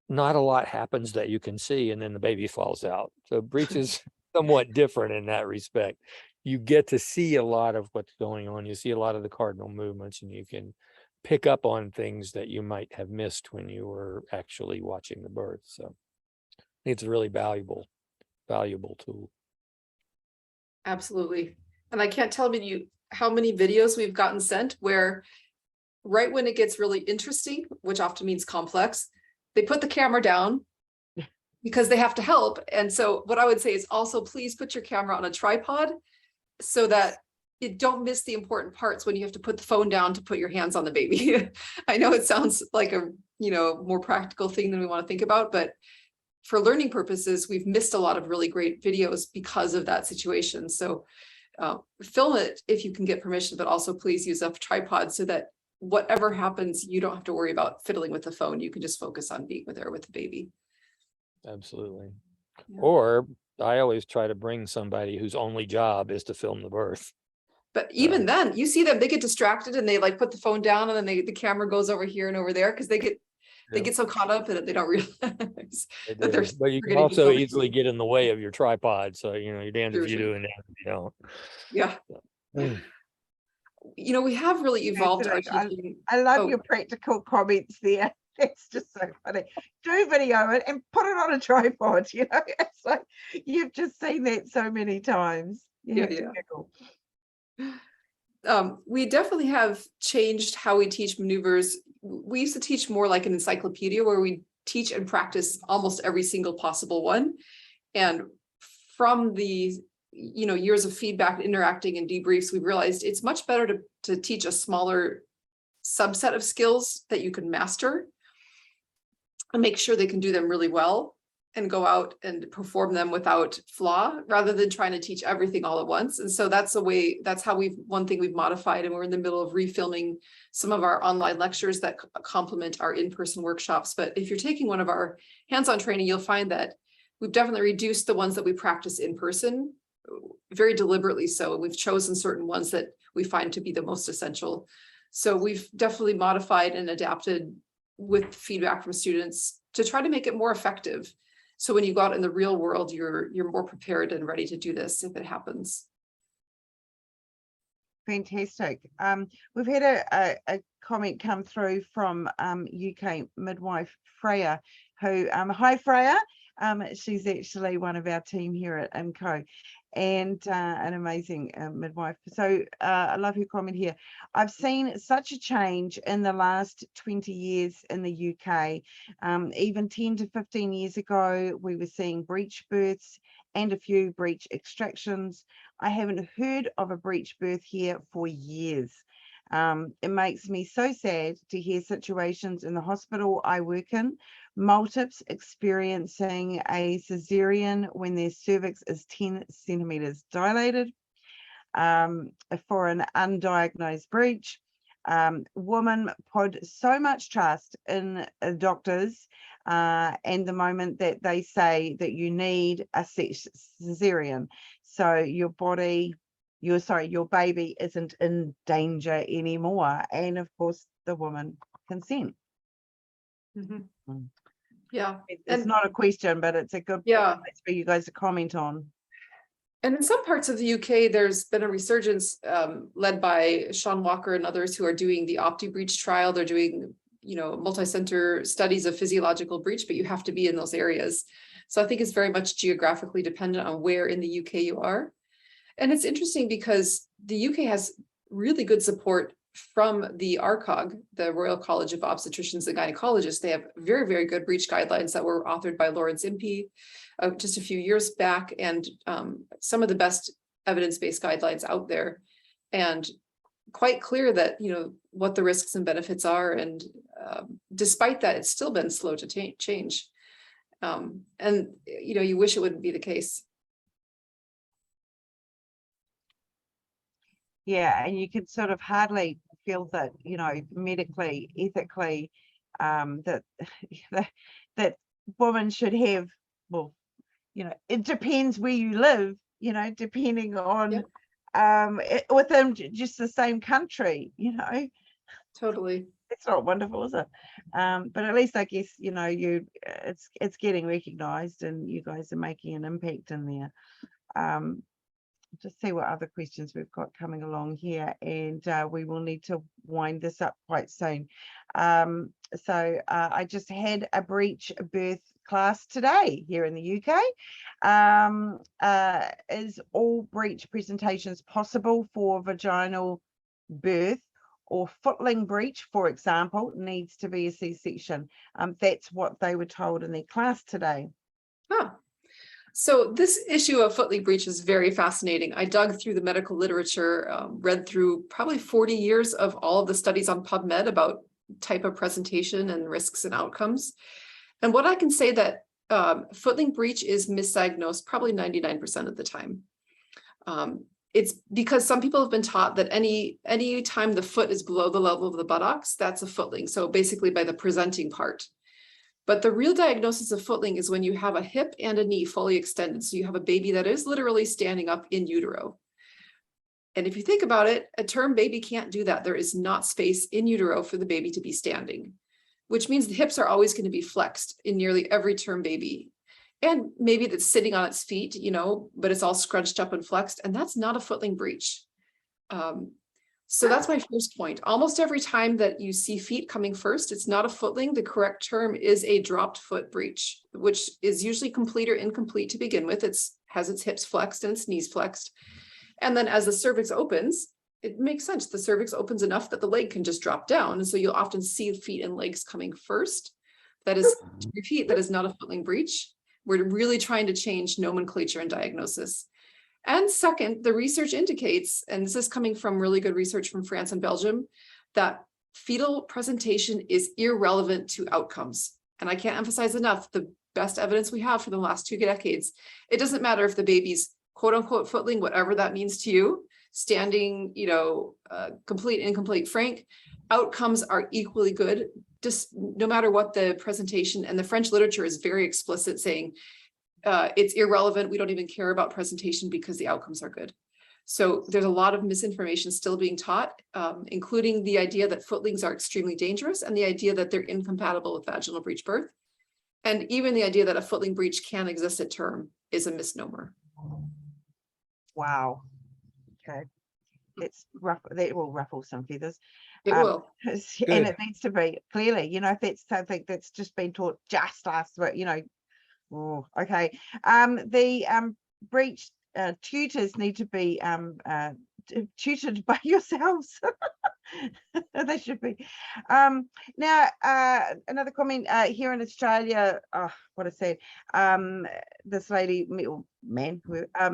not a lot happens that you can see, and then the baby falls out. So breech is somewhat different in that respect. You get to see a lot of what's going on. You see a lot of the cardinal movements, and you can pick up on things that you might have missed when you were actually watching the birth. So it's a really valuable tool. Absolutely. And I can't tell you how many videos we've gotten sent where right when it gets really interesting, which often means complex, they put the camera down, because they have to help. And so what I would say is also, please put your camera on a tripod so that you don't miss the important parts when you have to put the phone down to put your hands on the baby. I know it sounds like a, more practical thing than we want to think about, but for learning purposes, we've missed a lot of really great videos because of that situation. So film it if you can get permission, but also please use a tripod so that whatever happens, you don't have to worry about fiddling with the phone. You can just focus on being there with the baby. Absolutely. Yeah. Or I always try to bring somebody whose only job is to film the birth. But even then, you see them, they get distracted and they like put the phone down, and then the camera goes over here and over there because they get so caught up in it they don't realize that they're. But you can forgetting also something. easily get in the way of your tripod. So, you're damned if you Seriously. do and damned if you don't. Yeah. Mm. We have really evolved our Excellent. teaching. I love Oh. your practical comments there. It's just so funny. Do video it and put it on a tripod. It's like you've just seen that so many times. You have to giggle. We definitely have changed how we teach maneuvers. We used to teach more like an encyclopedia where we teach and practice almost every single possible one. And from the years of feedback, interacting and debriefs, we've realized it's much better to teach a smaller subset of skills that you can master and make sure they can do them really well and go out and perform them without flaw, rather than trying to teach everything all at once. And so that's one thing we've modified, and we're in the middle of refilming some of our online lectures that complement our in-person workshops. But if you're taking one of our hands-on training, you'll find that we've definitely reduced the ones that we practice in person, very deliberately so. And we've chosen certain ones that we find to be the most essential. So we've definitely modified and adapted with feedback from students to try to make it more effective. So when you go out in the real world, you're more prepared and ready to do this if it happens. Fantastic. We've had a comment come through from UK midwife Freya, who hi Freya. She's actually one of our team here at IMCO, and an amazing midwife. So I love her comment here. I've seen such a change in the last 20 years in the UK. Even 10 to 15 years ago, we were seeing breech births and a few breech extractions. I haven't heard of a breech birth here for years. It makes me so sad to hear situations in the hospital I work in, multips experiencing a cesarean when their cervix is 10 centimeters dilated for an undiagnosed breech. Women put so much trust in doctors, and the moment that they say that you need a cesarean, so your baby isn't in danger anymore, and of course the woman consent. Mm-hmm. Yeah, It's not a question, but it's a good place for you guys to comment on. And in some parts of the UK, there's been a resurgence led by Sean Walker and others who are doing the OptiBreech trial. They're doing, multi-center studies of physiological breech, but you have to be in those areas. So I think it's very much geographically dependent on where in the UK you are. And it's interesting because the UK has really good support from the RCOG, the Royal College of Obstetricians and Gynecologists. They have very, very good breech guidelines that were authored by Lawrence Impey just a few years back, and some of the best evidence-based guidelines out there, and quite clear that what the risks and benefits are. And despite that, it's still been slow to change. And you wish it wouldn't be the case. Yeah, and you can sort of hardly feel that, medically, ethically, that women should have, well, it depends where you live, depending on within just the same country, Totally. It's not wonderful, is it? But at least I guess, it's getting recognized, and you guys are making an impact in there. Just see what other questions we've got coming along here, and we will need to wind this up quite soon. So I just had a breech birth class today here in the UK. Is all breech presentations possible for vaginal birth, or footling breech, for example, needs to be a C-section? That's what they were told in their class today. Ah. So this issue of foot-leak breech is very fascinating. I dug through the medical literature, read through probably 40 years of all of the studies on PubMed about type of presentation and risks and outcomes. And what I can say that foot-leak breech is misdiagnosed probably 99% of the time. It's because some people have been taught that any time the foot is below the level of the buttocks, that's a foot-leak. So basically by the presenting part. But the real diagnosis of foot-leak is when you have a hip and a knee fully extended. So you have a baby that is literally standing up in utero. And if you think about it, a term baby can't do that. There is not space in utero for the baby to be standing, which means the hips are always going to be flexed in nearly every term baby. And maybe it's sitting on its feet, you know, but it's all scrunched up and flexed. And that's not a foot-leak breech. So that's my first point. Almost every time that you see feet coming first, it's not a foot-leak. The correct term is a dropped foot breech, which is usually complete or incomplete to begin with. It has its hips flexed and its knees flexed. And then as the cervix opens, it makes sense. The cervix opens enough that the leg can just drop down. And so you'll often see feet and legs coming first. That is, to repeat, that is not a foot-leak breech. We're really trying to change nomenclature and diagnosis. And second, the research indicates, and this is coming from really good research from France and Belgium, that fetal presentation is irrelevant to outcomes. And I can't emphasize enough, the best evidence we have for the last 2 decades, it doesn't matter if the baby's quote unquote foot-leak, whatever that means to you, standing, you know, complete, incomplete, frank, outcomes are equally good, just no matter what the presentation. And the French literature is very explicit saying, it's irrelevant. We don't even care about presentation because the outcomes are good. So there's a lot of misinformation still being taught, including the idea that foot-leaks are extremely dangerous and the idea that they're incompatible with vaginal breech birth. And even the idea that a foot-leak breech can exist at term is a misnomer. Wow. Okay. It's rough. That will ruffle some feathers. It will. And it needs to be clearly, you know, if that's something that's just been taught just last week, you know. Oh, okay. The breech tutors need to be tutored by yourselves. They should be. Now, another comment here in Australia. Oh, what I said. This lady, man,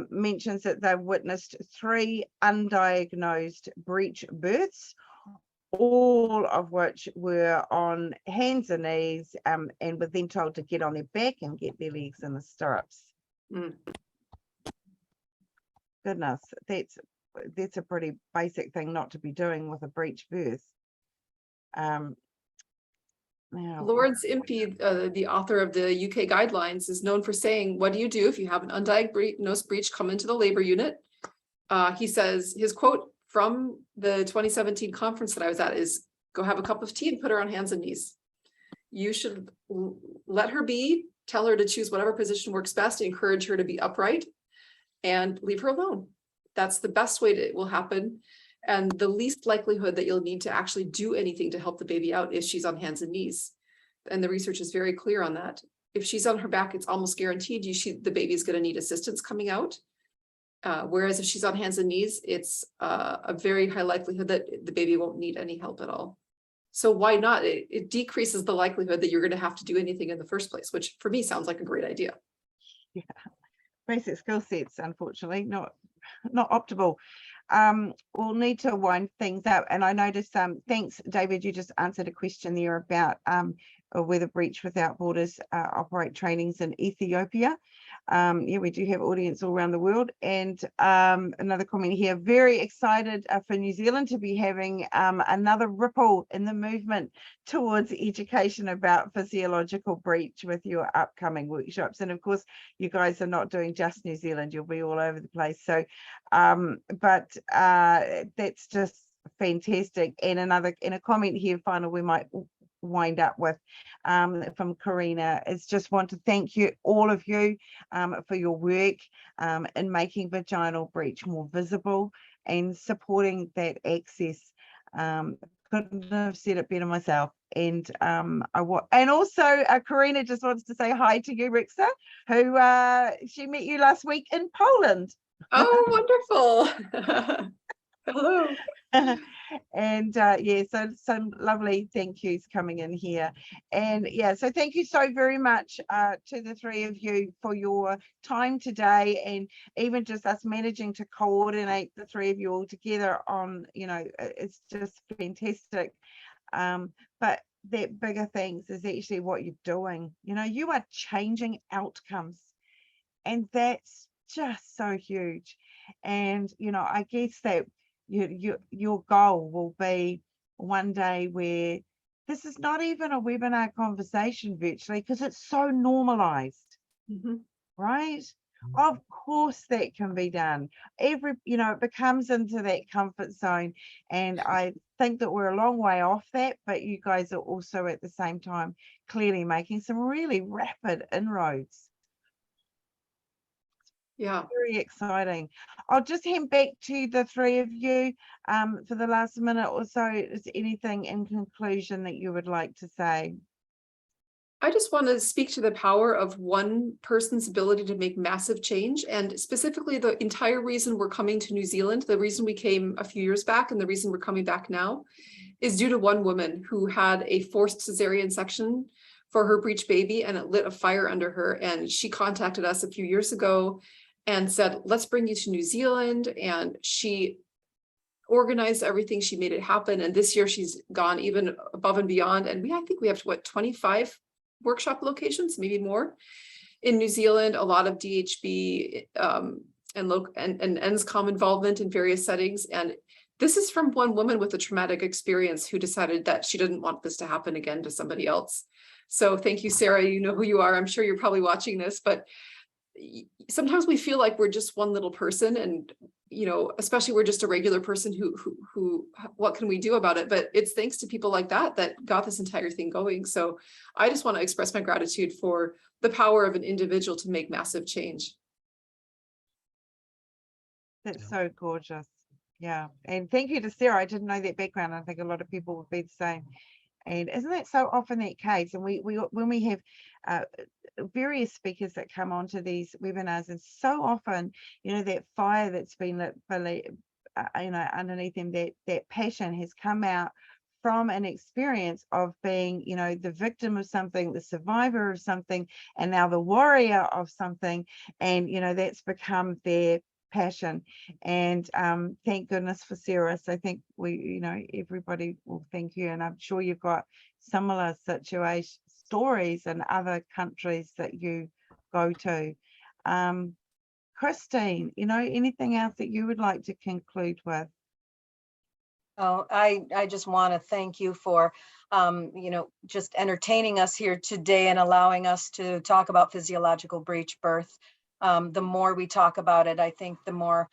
mentions that they've witnessed 3 undiagnosed breech births, all of which were on hands and knees, and were then told to get on their back and get their legs in the stirrups. Goodness, that's a pretty basic thing not to be doing with a breech birth. Now, Lawrence Impey, the author of the UK guidelines, is known for saying, what do you do if you have an undiagnosed breech come into the labor unit? He says, his quote from the 2017 conference that I was at is, go have a cup of tea and put her on hands and knees. You should let her be, tell her to choose whatever position works best, encourage her to be upright, and leave her alone. That's the best way it will happen. And the least likelihood that you'll need to actually do anything to help the baby out if she's on hands and knees. And the research is very clear on that. If she's on her back, it's almost guaranteed the baby is going to need assistance coming out. Whereas if she's on hands and knees, it's a very high likelihood that the baby won't need any help at all. So why not? It decreases the likelihood that you're going to have to do anything in the first place, which for me sounds like a great idea. Yeah, basic skill sets, unfortunately, not optimal. We'll need to wind things up. And I noticed, thanks, David, you just answered a question there about whether Breech Without Borders operate trainings in Ethiopia. Yeah, we do have audience all around the world. And another comment here, very excited for New Zealand to be having another ripple in the movement towards education about physiological breech with your upcoming workshops. And of course, you guys are not doing just New Zealand, you'll be all over the place. So, but that's just fantastic. And a comment here, final, we might wind up with from Karina is just want to thank you, all of you, for your work in making vaginal breech more visible and supporting that access. Couldn't have said it better myself. And and also Karina just wants to say hi to you, Rixa, who she met you last week in Poland. Oh, wonderful. Hello. And yeah, so some lovely thank yous coming in here. And yeah, so thank you so very much to the three of you for your time today, and even just us managing to coordinate the three of you all together on, you know, it's just fantastic. But that bigger things is actually what you're doing. You know, you are changing outcomes, and that's just so huge. And you know, I guess that your goal will be one day where this is not even a webinar conversation virtually, because it's so normalized, right? Of course that can be done. You know, it becomes into that comfort zone, and I think that we're a long way off that, but you guys are also at the same time clearly making some really rapid inroads. Yeah. Very exciting. I'll just hand back to the three of you for the last minute or so. Is there anything in conclusion that you would like to say? I just want to speak to the power of one person's ability to make massive change, and specifically the entire reason we're coming to New Zealand, the reason we came a few years back and the reason we're coming back now is due to one woman who had a forced cesarean section for her breech baby, and it lit a fire under her. And she contacted us a few years ago and said, let's bring you to New Zealand. And she organized everything. She made it happen. And this year she's gone even above and beyond. And I think we have, what, 25 workshop locations, maybe more in New Zealand, a lot of DHB and NSCOM involvement in various settings. And this is from one woman with a traumatic experience who decided that she didn't want this to happen again to somebody else. So thank you, Sarah. You know who you are. I'm sure you're probably watching this, but sometimes we feel like we're just one little person, and you know, especially we're just a regular person who what can we do about it? But it's thanks to people like that that got this entire thing going. So I just want to express my gratitude for the power of an individual to make massive change. That's so gorgeous. Yeah, and thank you to Sarah. I didn't know that background. I think a lot of people would be the same. And isn't that so often that case? And when we have various speakers that come onto these webinars, and so often, you know, that fire that's been lit, you know, underneath them, that passion has come out from an experience of being, you know, the victim of something, the survivor of something, and now the warrior of something. And, you know, that's become their passion. And thank goodness for Sarah. So I think you know, everybody will thank you, and I'm sure you've got similar situation stories in other countries that you go to. Kristine, you know, anything else that you would like to conclude with? Oh, I just want to thank you for, you know, just entertaining us here today and allowing us to talk about physiological breech birth. The more we talk about it, I think the more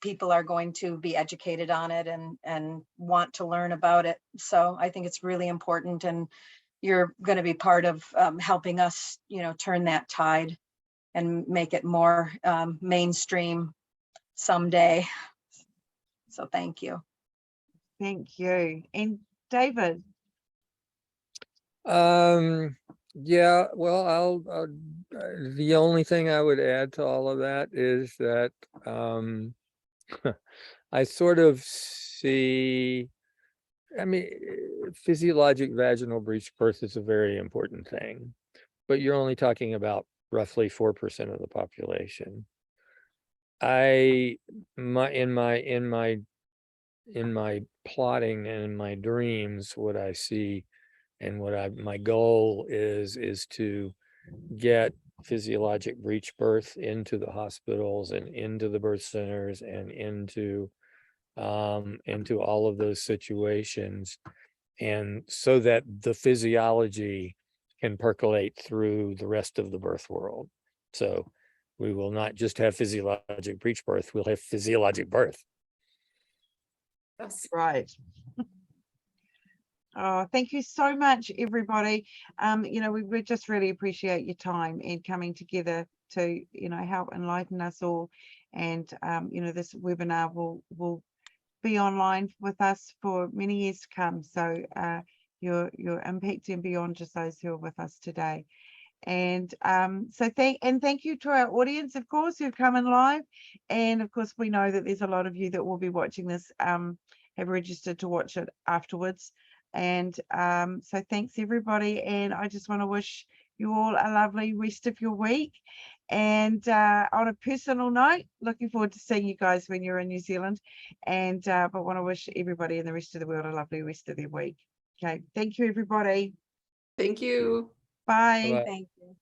people are going to be educated on it and want to learn about it. So I think it's really important, and you're going to be part of helping us, you know, turn that tide and make it more mainstream someday. So thank you. Thank you. And David? Yeah, well, the only thing I would add to all of that is that I sort of see, I mean, physiologic vaginal breech birth is a very important thing, but you're only talking about roughly 4% of the population. In my plotting and in my dreams, what I see and my goal is to get physiologic breech birth into the hospitals and into the birth centers and into all of those situations, and so that the physiology can percolate through the rest of the birth world. So we will not just have physiologic breech birth, we'll have physiologic birth. Yes. Right. Oh, thank you so much, everybody. You know, we just really appreciate your time and coming together to, you know, help enlighten us all. And, you know, this webinar will be online with us for many years to come. So you're impacting beyond just those who are with us today. And so thank you to our audience, of course, who've come in live. And of course, we know that there's a lot of you that will be watching this, have registered to watch it afterwards. And so thanks everybody. And I just want to wish you all a lovely rest of your week. And on a personal note, looking forward to seeing you guys when you're in New Zealand. And but want to wish everybody in the rest of the world a lovely rest of their week. Okay, thank you everybody. Thank you. Bye. Bye-bye. Thank you.